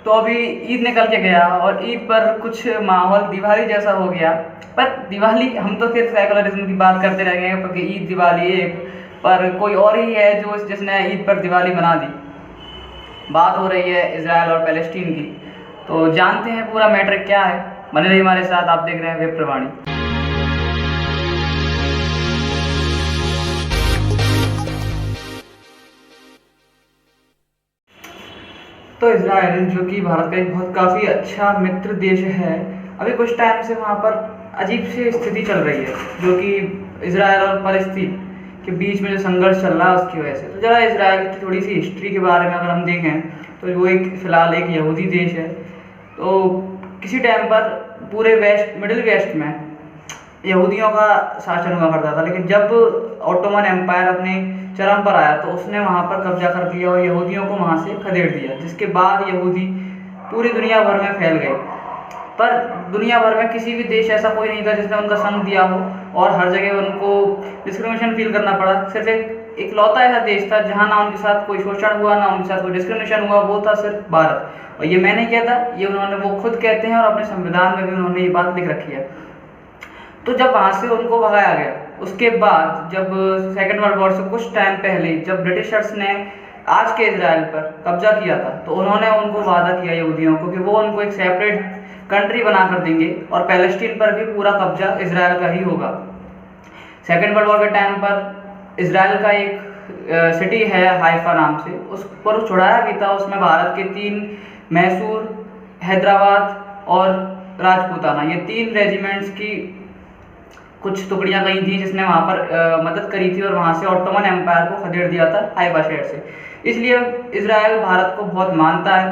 तो अभी ईद निकल के गया और ईद पर कुछ माहौल दिवाली जैसा हो गया। पर दिवाली हम तो फिर सेकुलरिज्म की बात करते रह गए क्योंकि ईद दिवाली एक, पर कोई और ही है जो जिसने ईद पर दिवाली बना दी। बात हो रही है इजराइल और पैलेस्टीन की, तो जानते हैं पूरा मैटर क्या है। बने रहिए हमारे साथ, आप देख रहे हैं वेब प्रवाणी। तो इजराइल जो कि भारत का एक बहुत काफ़ी अच्छा मित्र देश है, अभी कुछ टाइम से वहाँ पर अजीब सी स्थिति चल रही है जो कि इजराइल और फ़लस्तीन के बीच में जो संघर्ष चल रहा है उसकी वजह से। तो ज़रा इजराइल की थोड़ी सी हिस्ट्री के बारे में अगर हम देखें तो वो फ़िलहाल एक यहूदी देश है। तो किसी टाइम पर पूरे मिडिल वेस्ट में यहूदियों का शासन हुआ करता था, लेकिन जब ऑटोमन एम्पायर अपने चरम पर आया तो उसने वहाँ पर कब्जा कर लिया और यहूदियों को वहाँ से खदेड़ दिया, जिसके बाद यहूदी पूरी दुनिया भर में फैल गए। पर दुनिया भर में किसी भी देश ऐसा कोई नहीं था जिसने उनका संग दिया हो और हर जगह उनको डिस्क्रिमिनेशन फील करना पड़ा। सिर्फ एक लौता ऐसा देश था जहाँ ना उनके साथ कोई शोषण हुआ, ना उनके साथ कोई डिस्क्रिमिनेशन हुआ, वो था सिर्फ भारत। और ये मैं नहीं कहता, ये वो खुद कहते हैं और अपने संविधान में भी उन्होंने ये बात लिख रखी है। तो जब वहाँ से उनको भगाया गया, उसके बाद जब सेकेंड वर्ल्ड वॉर से कुछ टाइम पहले जब ब्रिटिशर्स ने आज के इजराइल पर कब्जा किया था, तो उन्होंने उनको वादा किया यहूदियों को कि वो उनको एक सेपरेट कंट्री बना कर देंगे और पैलेस्टीन पर भी पूरा कब्जा इजराइल का ही होगा। सेकेंड वर्ल्ड वॉर के टाइम पर इजराइल का एक सिटी है हाइफा नाम से, उस पर छुड़ाया भी था। उसमें भारत के 3 मैसूर, हैदराबाद और राजपूताना, ये 3 रेजिमेंट्स की कुछ टुकड़ियां गई थी जिसने वहाँ पर मदद करी थी और वहाँ से ऑटोमन एम्पायर को खदेड़ दिया था हाइफा शहर से। इसलिए इजराइल भारत को बहुत मानता है,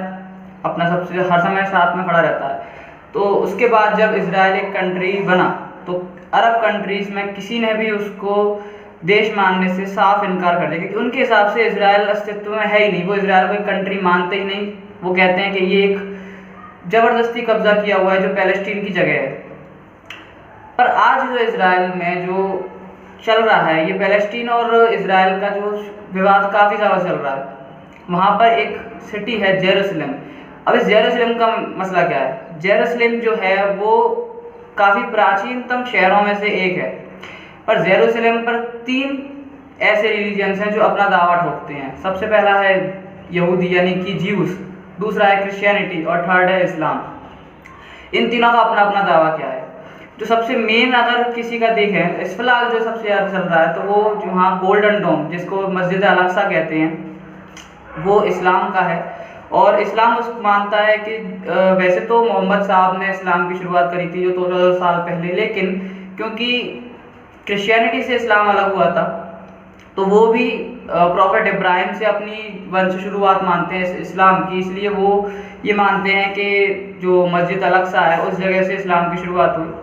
अपना सबसे हर समय साथ में खड़ा रहता है। तो उसके बाद जब इजराइल एक कंट्री बना तो अरब कंट्रीज़ में किसी ने भी उसको देश मानने से साफ इनकार कर दिया, क्योंकि उनके हिसाब से इजराइल अस्तित्व में है ही नहीं, वो इजराइल को एक कंट्री मानते ही नहीं। वो कहते हैं कि ये एक ज़बरदस्ती कब्जा किया हुआ है जो पैलेस्टीन की जगह है। पर आज जो इजराइल में जो चल रहा है, ये पैलेस्टीन और इजराइल का जो विवाद काफ़ी ज़्यादा चल रहा है। वहाँ पर एक सिटी है जेरूसलम। अब इस जेरूसलम का मसला क्या है? जेरूसलम जो है वो काफ़ी प्राचीनतम शहरों में से एक है, पर जेरूसलम पर 3 ऐसे रिलीजन्स हैं जो अपना दावा ठोकते हैं। सबसे पहला है यहूदी यानी कि ज्यूस, दूसरा है क्रिश्चियनिटी और थर्ड है इस्लाम। इन तीनों का अपना अपना दावा क्या है? जो सबसे मेन अगर किसी का देखें, इस फिलहाल जो सबसे ज़्यादा चल रहा है, तो वो जो वहाँ गोल्डन डोम जिसको मस्जिद अल-अक्सा कहते हैं, वो इस्लाम का है। और इस्लाम उसको मानता है कि वैसे तो मोहम्मद साहब ने इस्लाम की शुरुआत करी थी जो 2000 साल पहले, लेकिन क्योंकि क्रिश्चियनिटी से इस्लाम अलग हुआ था तो वो भी प्रॉफेट इब्राहिम से अपनी वंश शुरुआत मानते हैं इस्लाम की। इसलिए वो ये मानते हैं कि जो मस्जिद अल-अक्सा है उस जगह से इस्लाम की शुरुआत हुई,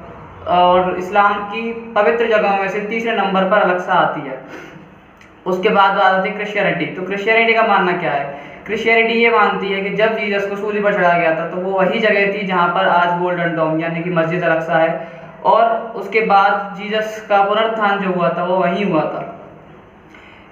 और इस्लाम की पवित्र जगहों में से तीसरे नंबर पर अल-अक्सा आती है। उसके बाद आती है क्रिश्चियनिटी। तो क्रिश्चियनिटी का मानना क्या है? क्रिश्चियनिटी ये मानती है कि जब जीसस को सूली पर चढ़ाया गया था तो वो वही जगह थी जहाँ पर आज गोल्डन डोम यानी कि मस्जिद अल-अक्सा है, और उसके बाद जीसस का पुनरुत्थान जो हुआ था वो वहीं हुआ था।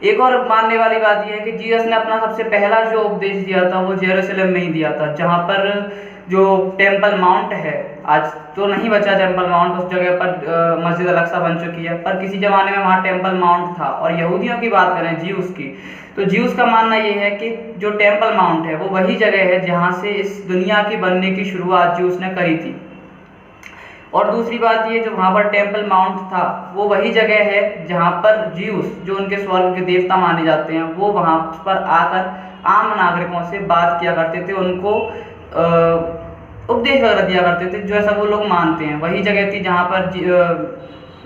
एक और मानने वाली बात यह है कि जीसस ने अपना सबसे पहला जो उपदेश दिया था वो जेरूसलम में ही दिया था, जहाँ पर जो टेम्पल माउंट है, आज तो नहीं बचा टेम्पल माउंट, उस जगह पर मस्जिद अल-अक्सा बन चुकी है, पर किसी ज़माने में वहाँ टेम्पल माउंट था। और यहूदियों की बात करें, ज्यूस की, तो ज्यूस का मानना ये है कि जो टेम्पल माउंट है वो वही जगह है जहाँ से इस दुनिया की बनने की शुरुआत ज्यूस ने करी थी। और दूसरी बात ये, जो वहाँ पर टेम्पल माउंट था वो वही जगह है जहाँ पर ज्यूस, जो उनके स्वर्ग के देवता माने जाते हैं, वो वहाँ पर आकर आम नागरिकों से बात किया करते थे, उनको उपदेश वगैरह दिया करते थे, जो ऐसा वो लोग मानते हैं। वही जगह थी जहाँ पर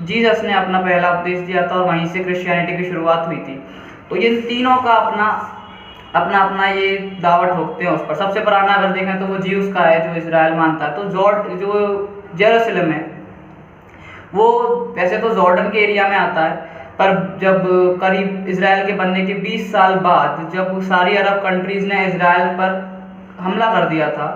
जीसस ने अपना पहला उपदेश दिया था और वहीं से क्रिश्चियनिटी की शुरुआत हुई थी। तो ये तीनों का अपना अपना ये दावा ठोकते हैं उस पर। सबसे पुराना अगर देखें तो वो ज्यूस का है जो इजराइल मानता है। तो जो जेरूसलम है वो वैसे तो जॉर्डन के एरिया में आता है, पर जब करीब इजराइल के बनने के 20 साल बाद जब सारी अरब कंट्रीज़ ने इजराइल पर हमला कर दिया था,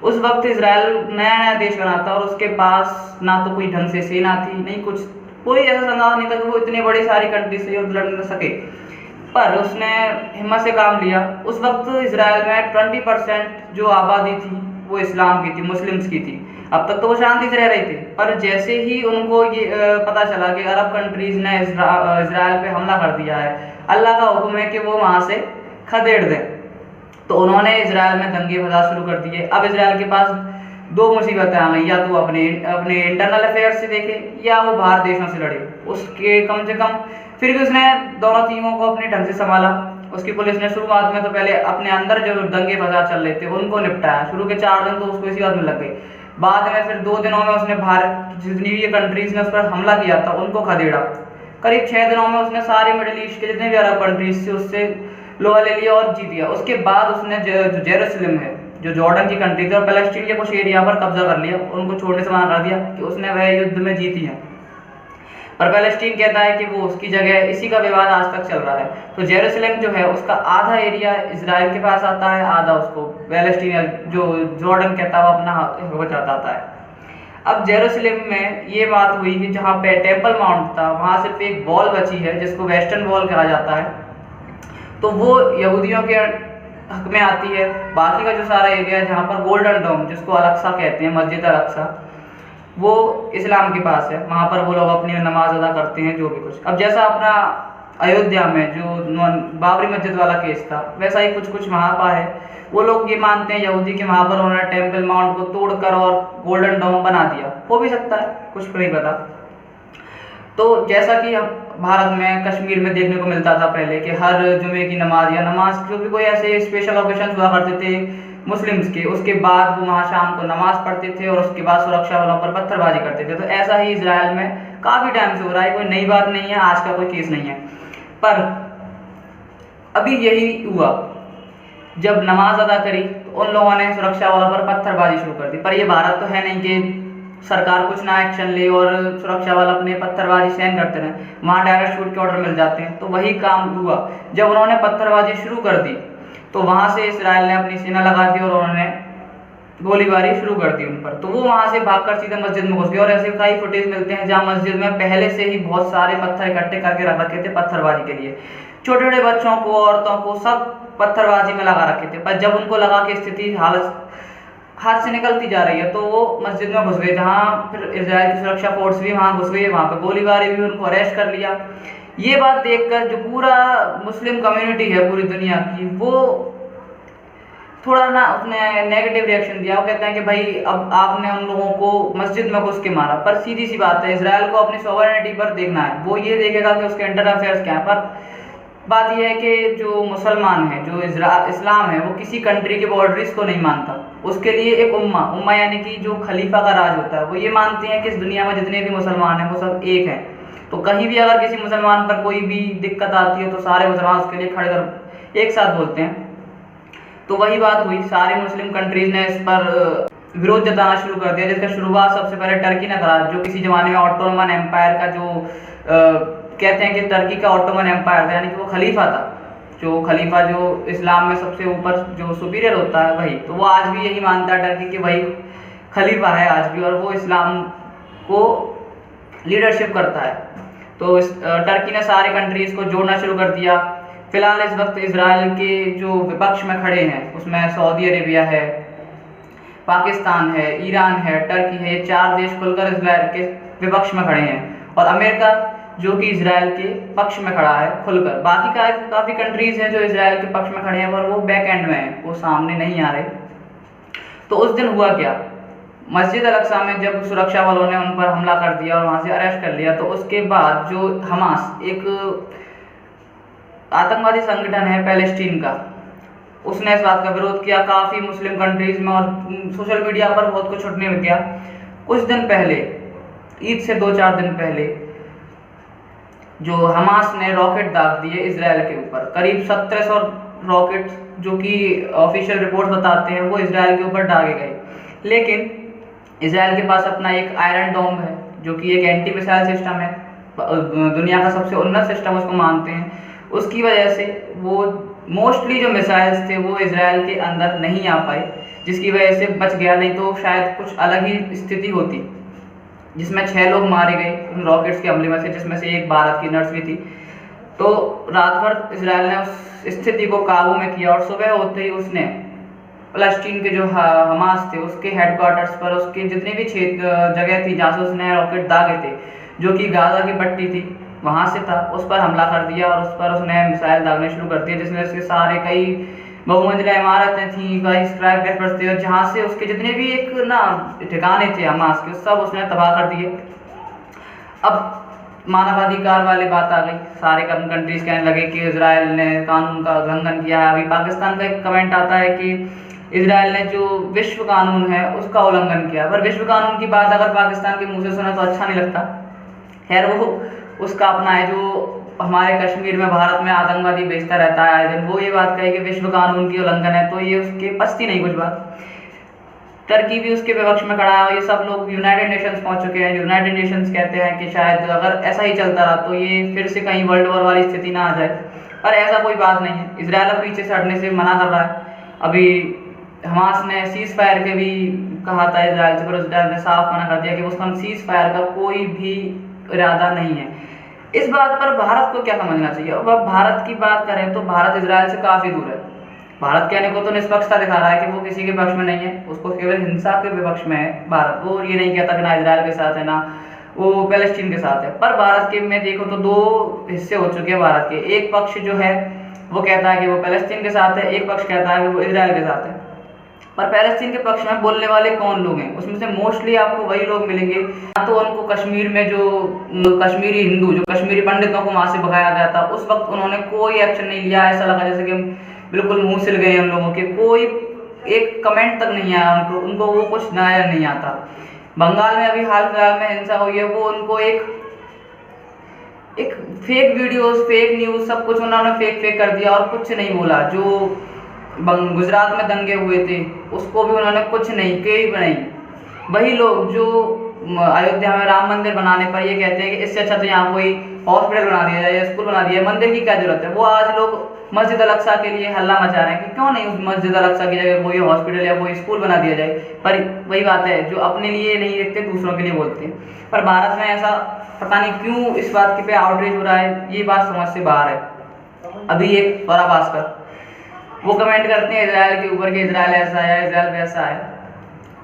उस वक्त इजराइल नया नया देश बना था और उसके पास ना तो कोई ढंग से सेना थी, नहीं कुछ, कोई ऐसा संसाधन नहीं था कि वो इतनी बड़ी सारी कंट्री से युद्ध लड़ सके। पर उसने हिम्मत से काम लिया। उस वक्त इसराइल में 20% जो आबादी थी वो इस्लाम की थी, मुस्लिम्स की थी। अब तक तो वो शांति से रह रहे थे, पर जैसे ही उनको ये पता चला कि अरब कंट्रीज़ ने इसराइल पे हमला कर दिया है, अल्लाह का हुक्म है कि वो वहाँ से खदेड़ दें, तो उन्होंने इसराइल में दंगे फसाद शुरू कर दिए। अब इसराइल के पास दो मुसीबतें आ गई, या तो अपने अपने इंटरनल अफेयर्स से देखे या वो बाहर देशों से लड़े। उसके कम से कम फिर भी उसने दोनों टीमों को अपने ढंग से संभाला। उसकी पुलिस ने शुरुआत में तो पहले अपने अंदर जो दंगे फसाद चल रहे थे उनको निपटाया। शुरू के 4 दिन तो उसको इसी बात में लग गई। बाद में फिर 2 दिनों में उसने भारत जितनी भी कंट्रीज़ ने उस पर हमला किया था उनको खदेड़ा। करीब 6 दिनों में उसने सारे मिडिल ईस्ट के जितने भी अरब कंट्रीज थे उससे लोहा ले लिया और जीत गया। उसके बाद उसने जो जेरूसलम है, जो जॉर्डन की कंट्री थी, और पैलेस्टीन के कुछ एरिया पर कब्जा कर लिया, उनको छोड़ने से मना कर दिया कि उसने वह युद्ध में जीती है। पर पैलेस्टीन कहता है कि वो उसकी जगह है। इसी का विवाद आज तक चल रहा है। तो जेरूसलम जो है उसका आधा एरिया इसराइल के पास आता है, आधा उसको पैलेस्टीन जो जॉर्डन कहता है वो अपना बचाता आता है। अब जेरूसलम में ये बात हुई कि जहाँ पे टेम्पल माउंट था वहाँ सिर्फ एक वॉल बची है जिसको वेस्टर्न वॉल कहा जाता है, तो वो यहूदियों के हक में आती है। बाकी का जो सारा एरिया है जहाँ पर गोल्डन डोम जिसको अल-अक्सा कहते हैं, मस्जिद अल-अक्सा, वो इस्लाम के पास है। वहाँ पर वो लोग अपनी नमाज अदा करते हैं, जो भी कुछ। अब जैसा अपना अयोध्या में जो बाबरी मस्जिद वाला केस था, वैसा ही कुछ कुछ वहाँ पर है। वो लोग ये मानते हैं यहूदी कि वहाँ पर उन्होंने टेम्पल माउंट को तोड़कर और गोल्डन डोम बना दिया। हो भी सकता है, कुछ नहीं पता। तो जैसा कि हम भारत में कश्मीर में देखने को मिलता था पहले कि हर जुमे की नमाज या नमाज जो भी कोई ऐसे स्पेशल ओकेशन हुआ करते थे मुस्लिम्स के, उसके बाद वो वहाँ शाम को नमाज पढ़ते थे और उसके बाद सुरक्षा वालों पर पत्थरबाजी करते थे। तो ऐसा ही इसराइल में काफ़ी टाइम से हो रहा है, कोई नई बात नहीं है, आज का कोई केस नहीं है। पर अभी यही हुआ, जब नमाज अदा करी तो उन लोगों ने सुरक्षा वालों पर पत्थरबाजी शुरू कर दी। पर ये भारत तो है नहीं कि सरकार कुछ ना एक्शन ले और सुरक्षा वाला अपने पत्थरबाजी सहन करते रहे, वहाँ डायरेक्ट शूट के ऑर्डर मिल जाते हैं। तो वही काम हुआ, जब उन्होंने पत्थरबाजी शुरू कर दी तो वहाँ से इसराइल ने अपनी सेना लगा दी और उन्होंने गोलीबारी शुरू कर दी उन पर। तो वो वहाँ से भागकर सीधे मस्जिद में घुस गए। और ऐसे कई फुटेज मिलते हैं जहाँ मस्जिद में पहले से ही बहुत सारे पत्थर इकट्ठे करके रख रखे थे पत्थरबाजी के लिए। छोटे छोटे बच्चों को, औरतों को, सब पत्थरबाजी में लगा रखे थे। पर जब उनको लगा कि स्थिति हालत हाथ से निकलती जा रही है तो वो मस्जिद में घुस गए, जहाँ फिर इजराइल की सुरक्षा फोर्स भी वहाँ घुस गई, वहाँ पे गोलीबारी भी, उनको अरेस्ट कर लिया। ये बात देखकर जो पूरा मुस्लिम कम्युनिटी है पूरी दुनिया की, वो थोड़ा ना उसने नेगेटिव रिएक्शन दिया। वो कहते हैं कि भाई अब आपने उन लोगों को मस्जिद में घुस के मारा। पर सीधी सी बात है, इसराइल को अपनी सॉवरेनिटी पर देखना है, वो ये देखेगा कि उसके इंटरनल अफेयर्स क्या है। पर बात यह है कि जो मुसलमान है, जो इस्लाम है, वो किसी कंट्री के बाउंड्रीज को नहीं मानता। उसके लिए एक उम्मा यानी कि जो खलीफा का राज होता है, वो ये मानते हैं कि इस दुनिया में जितने भी मुसलमान हैं वो सब एक हैं। तो कहीं भी अगर किसी मुसलमान पर कोई भी दिक्कत आती है तो सारे मुसलमान उसके लिए खड़े कर एक साथ बोलते हैं। तो वही बात हुई, सारी मुस्लिम कंट्रीज ने इस पर विरोध जताना शुरू कर दिया, जिसका शुरुआत सबसे पहले टर्की ने करा, जो किसी जमाने में ऑटोमन एम्पायर का जो कहते हैं कि टर्की का ऑटोमन एम्पायर था, यानी कि वो खलीफा था। जो खलीफा जो इस्लाम में सबसे ऊपर जो सुपीरियर होता है वही, तो वो आज भी यही मानता है टर्की कि वही खलीफा है आज भी, और वो इस्लाम को लीडरशिप करता है। तो टर्की ने सारे कंट्रीज़ को जोड़ना शुरू कर दिया। फिलहाल इस वक्त इसराइल के जो विपक्ष में खड़े हैं उसमें सऊदी अरेबिया है, पाकिस्तान है, ईरान है, टर्की है, ये 4 देश खुलकर इसराइल के विपक्ष में खड़े हैं। और अमेरिका जो कि इसराइल के पक्ष में खड़ा है खुलकर। बाकी का काफ़ी कंट्रीज़ हैं जो इसराइल के पक्ष में खड़े हैं, पर वो बैक एंड में हैं, वो सामने नहीं आ रहे। तो उस दिन हुआ क्या, मस्जिद अल-अक्सा में जब सुरक्षा वालों ने उन पर हमला कर दिया और वहाँ से अरेस्ट कर लिया, तो उसके बाद जो हमास एक आतंकवादी संगठन है पैलेस्टीन का, उसने इस बात का विरोध किया काफ़ी मुस्लिम कंट्रीज़ में, और सोशल मीडिया पर बहुत कुछ उठने लग गया। कुछ दिन पहले, ईद से 2-4 दिन पहले, जो हमास ने रॉकेट दाग दिए इसराइल के ऊपर। करीब 1700 रॉकेट जो कि ऑफिशियल रिपोर्ट बताते हैं वो इसराइल के ऊपर दागे गए। लेकिन इसराइल के पास अपना एक आयरन डोम है जो कि एक एंटी मिसाइल सिस्टम है, दुनिया का सबसे उन्नत सिस्टम उसको मानते हैं। उसकी वजह से वो मोस्टली जो मिसाइल्स थे वो इसराइल के अंदर नहीं आ पाए, जिसकी वजह से बच गया, नहीं तो शायद कुछ अलग ही स्थिति होती, जिसमें 6 लोग मारे गए उन रॉकेट्स के हमले में से, जिसमें से एक भारत की नर्स भी थी। तो रात भर इसराइल ने उस स्थिति को काबू में किया और सुबह होते ही उसने फ़लस्तीन के जो हमास थे उसके हेडक्वार्टर्स पर, उसके जितनी भी जगह थी जहाँ से उसने रॉकेट दागे थे, जो कि गाज़ा की पट्टी थी वहाँ से था, उस पर हमला कर दिया और उस पर उसने मिसाइल दागने शुरू कर दिए, जिसमें उसके सारे कई बहुमंजिला इमारतें थी, कई स्काईस्क्रैपर्स थे, और जहाँ से उसके जितने भी एक ना ठिकाने थे हमास के, सब उसने तबाह कर दिए। अब मानवाधिकार वाली बात आ गई, सारे कंट्रीज कहने लगे कि इजराइल ने कानून का उल्लंघन किया है। अभी पाकिस्तान का एक कमेंट आता है कि इजराइल ने जो विश्व कानून है उसका उल्लंघन किया, पर विश्व कानून की बात अगर पाकिस्तान के मुंह से सुना तो अच्छा नहीं लगता। खैर वो उसका अपना है। जो हमारे कश्मीर में भारत में आतंकवादी बेचता रहता है दिन, वो ये बात कहे कि विश्व कानून की उल्लंघन है, तो ये उसके पछती नहीं कुछ बात। टर्की भी उसके विपक्ष में खड़ा है। ये सब लोग यूनाइटेड नेशंस पहुंच चुके हैं। यूनाइटेड नेशंस कहते हैं कि शायद अगर ऐसा ही चलता रहा तो ये फिर से कहीं वर्ल्ड वॉर वाली स्थिति ना आ जाए, पर ऐसा कोई बात नहीं है। इजराइल अब पीछे से हटने से मना कर रहा है। अभी हमास ने सीज फायर के भी कहा था इजराइल से, पर इजराइल ने साफ मना कर दिया कि उसका सीज फायर का कोई भी इरादा नहीं है। इस बात पर भारत को क्या समझना चाहिए? अब भारत की बात करें तो भारत इजराइल से काफ़ी दूर है। भारत कहने को तो निष्पक्षता दिखा रहा है कि वो किसी के पक्ष में नहीं है, उसको केवल हिंसा के विपक्ष में है भारत। वो ये नहीं कहता कि ना इजराइल के साथ है ना वो पैलेस्टीन के साथ है। पर भारत के में देखो तो दो हिस्से हो चुके हैं भारत के। एक पक्ष जो है वो कहता है कि वो पैलेस्टीन के साथ है, एक पक्ष कहता है कि वो इजराइल के साथ है। पर पैलेस्टीन के पक्ष में बोलने वाले कौन लोग हैं? उसमें से मोस्टली आपको वही लोग मिलेंगे। तो उनको कश्मीर में जो कश्मीरी हिंदू, जो कश्मीरी पंडितों को वहाँ से भगाया गया था, उस वक्त उन्होंने कोई एक्शन नहीं लिया। ऐसा लगा जैसे कि बिल्कुल मुंह सिल गए हम लोगों के, कोई एक कमेंट तक नहीं आया उनको वो कुछ नया नहीं आता। बंगाल में अभी हाल फिलहाल में हिंसा हुई है, वो उनको एक फेक वीडियोस, फेक न्यूज़, सब कुछ उन्होंने फेक कर दिया और कुछ नहीं बोला। जो गुजरात में दंगे हुए थे उसको भी उन्होंने कुछ नहीं, कोई नहीं। वही लोग जो अयोध्या में राम मंदिर बनाने पर ये कहते हैं कि इससे अच्छा तो यहाँ कोई हॉस्पिटल बना दिया जाए, स्कूल बना दिया, मंदिर की क्या जरूरत है? वो आज लोग मस्जिद अल-अक्सा के लिए हल्ला मचा रहे हैं कि क्यों नहीं उस मस्जिद अल-अक्सा की जगह कोई हॉस्पिटल या कोई स्कूल बना दिया जाए। पर वही बात है, जो अपने लिए नहीं देखते दूसरों के लिए बोलते हैं। पर भारत में ऐसा पता नहीं क्यों इस बात पे आउटरीच हो रहा है, ये बात समझ से बाहर है। अभी एक स्वरा भास्कर वो कमेंट करते हैं इजराइल के ऊपर कि इजराइल ऐसा है, इजराइल वैसा है।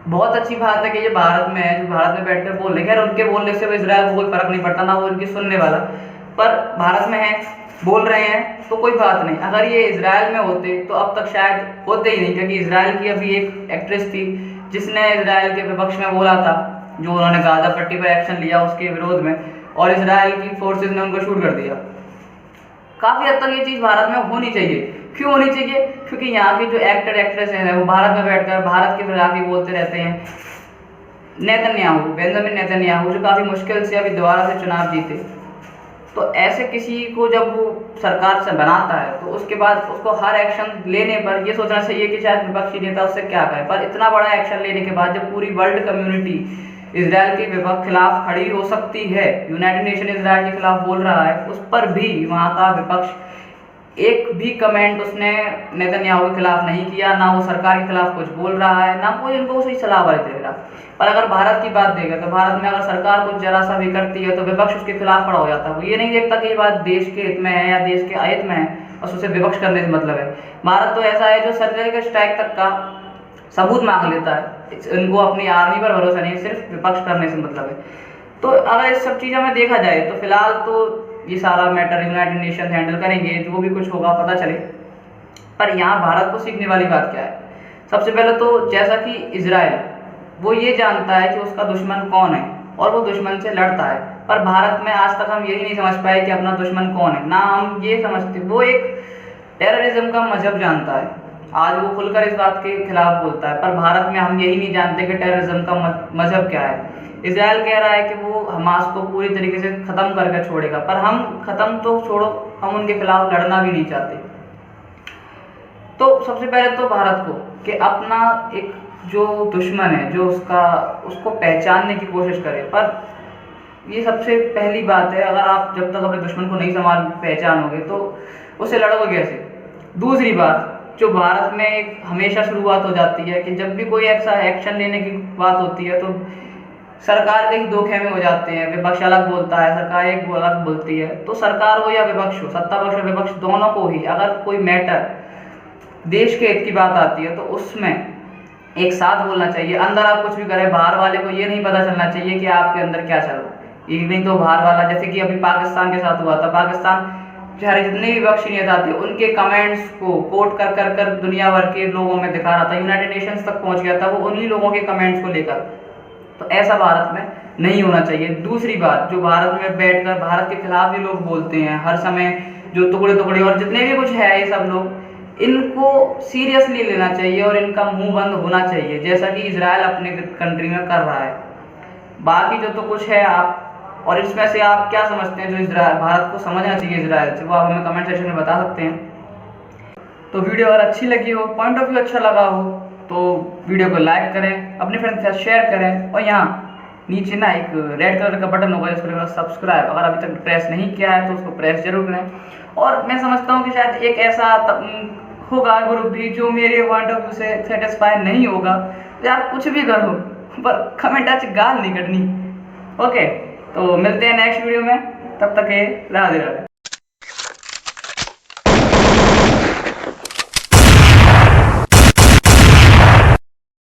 बहुत अच्छी बात है कि ये भारत में है, जो भारत में बैठकर बोल रहे हैं। खैर उनके बोलने से इजराइल को कोई फर्क नहीं पड़ता, ना वो उनकी सुनने वाला। पर भारत में है, बोल रहे हैं तो कोई बात नहीं। अगर ये इजराइल में होते तो अब तक शायद होते ही नहीं, क्योंकि इजराइल की अभी एक एक्ट्रेस थी जिसने इजराइल के विपक्ष में बोला था, जो उन्होंने गाजा पट्टी पर एक्शन लिया उसके विरोध में, और इजराइल की फोर्सेज ने उनको शूट कर दिया। काफ़ी हद तक ये चीज़ भारत में होनी चाहिए। क्यों होनी चाहिए? क्योंकि यहाँ के जो एक्टर एक्ट्रेस हैं वो भारत में बैठकर भारत के खिलाफ ही बोलते रहते हैं। बेंजामिन नेतन्याहू जो काफ़ी मुश्किल से अभी दोबारा से चुनाव जीते, तो ऐसे किसी को जब वो सरकार से बनाता है तो उसके बाद उसको हर एक्शन लेने पर ये सोचना चाहिए कि शायद विपक्षी नेता उससे क्या कहे। पर इतना बड़ा एक्शन लेने के बाद जब पूरी वर्ल्ड कम्युनिटी इजराइल के विपक्ष खिलाफ खड़ी हो सकती है, यूनाइटेड नेशन इजराइल के खिलाफ बोल रहा है, उस पर भी वहाँ का विपक्ष एक भी कमेंट उसने नेतन्याहू के खिलाफ नहीं किया, ना वो सरकार के खिलाफ कुछ बोल रहा है, ना कोई उनको सही सलाह वाले दे रहा। पर अगर भारत की बात देगा तो भारत में अगर सरकार कुछ जरा सा भी करती है तो विपक्ष उसके खिलाफ खड़ा हो जाता है। वो ये नहीं देखता कि ये बात देश के हित में है या देश के अहित में है और उसे विपक्ष करने से मतलब है। भारत तो ऐसा है जो सर्जिकल स्ट्राइक तक का सबूत मांग लेता है। इनको अपनी आर्मी पर भरोसा नहीं, सिर्फ विपक्ष करने से मतलब है। तो अगर इस सब चीज़ों में देखा जाए तो फिलहाल तो ये सारा मैटर यूनाइटेड नेशन हैंडल करेंगे, जो भी कुछ होगा पता चले। पर यहाँ भारत को सीखने वाली बात क्या है? सबसे पहले तो जैसा कि इजराइल वो ये जानता है कि उसका दुश्मन कौन है और वो दुश्मन से लड़ता है, पर भारत में आज तक हम यही नहीं समझ पाए कि अपना दुश्मन कौन है। ना हम ये समझते, वो एक टेररिज्म का मजहब जानता है, आज वो खुलकर इस बात के खिलाफ बोलता है। पर भारत में हम यही नहीं जानते कि टेररिज्म का मजहब क्या है। इजराइल कह रहा है कि वो हमास को पूरी तरीके से ख़त्म करके छोड़ेगा, पर हम ख़त्म तो छोड़ो, हम उनके खिलाफ लड़ना भी नहीं चाहते। तो सबसे पहले तो भारत को कि अपना एक जो दुश्मन है जो उसको पहचानने की कोशिश करे। पर ये सबसे पहली बात है, अगर आप जब तक अपने दुश्मन को नहीं पहचानोगे तो उससे लड़ोगे कैसे? दूसरी बात, जो भारत में एक हमेशा शुरुआत हो जाती है कि जब भी कोई ऐसा एक्शन लेने की बात होती है तो सरकार के ही दो खेमे हो जाते हैं, विपक्ष अलग बोलता है, सरकार एक अलग बोलती है। तो सरकार हो या विपक्ष हो, सत्ता पक्ष और विपक्ष दोनों को ही अगर कोई मैटर देश के हित की बात आती है तो उसमें एक साथ बोलना चाहिए। अंदर आप कुछ भी करें, बाहर वाले को ये नहीं पता चलना चाहिए कि आपके अंदर क्या चल रहा है। ये नहीं तो बाहर वाला, जैसे कि अभी पाकिस्तान के साथ हुआ था, पाकिस्तान चाहे जितने भी विपक्षी नेता थे उनके कमेंट्स को कोट कर कर कर दुनिया भर के लोगों में दिखा रहा था, यूनाइटेड नेशंस तक पहुंच गया था वो उन्हीं लोगों के कमेंट्स को लेकर। तो ऐसा भारत में नहीं होना चाहिए। दूसरी बात, जो भारत में बैठकर भारत के खिलाफ भी लोग बोलते हैं हर समय, जो टुकड़े टुकड़े और जितने भी कुछ है ये सब लोग, इनको सीरियसली लेना चाहिए और इनका मुंह बंद होना चाहिए, जैसा कि इजराइल अपने कंट्री में कर रहा है। बाकी जो तो कुछ है आप, और इसमें से आप क्या समझते हैं जो इजराइल भारत को समझना चाहिए इजराइल से, वो आप हमें कमेंट सेक्शन में बता सकते हैं। तो वीडियो अगर अच्छी लगी हो, पॉइंट ऑफ व्यू अच्छा लगा हो, तो वीडियो को लाइक करें, अपने फ्रेंड के साथ शेयर करें, और यहाँ नीचे ना एक रेड कलर का बटन होगा जिसको लिखा सब्सक्राइब, अगर अभी तक प्रेस नहीं किया है तो उसको प्रेस जरूर करें। और मैं समझता हूँ कि शायद एक ऐसा होगा ग्रुप भी जो मेरे पॉइंट ऑफ व्यू से सेटिस्फाई नहीं होगा, यार कुछ भी करो पर कमेंट आज गाल नहीं करनी। ओके, तो मिलते हैं नेक्स्ट वीडियो में, तब तक राधे राधे।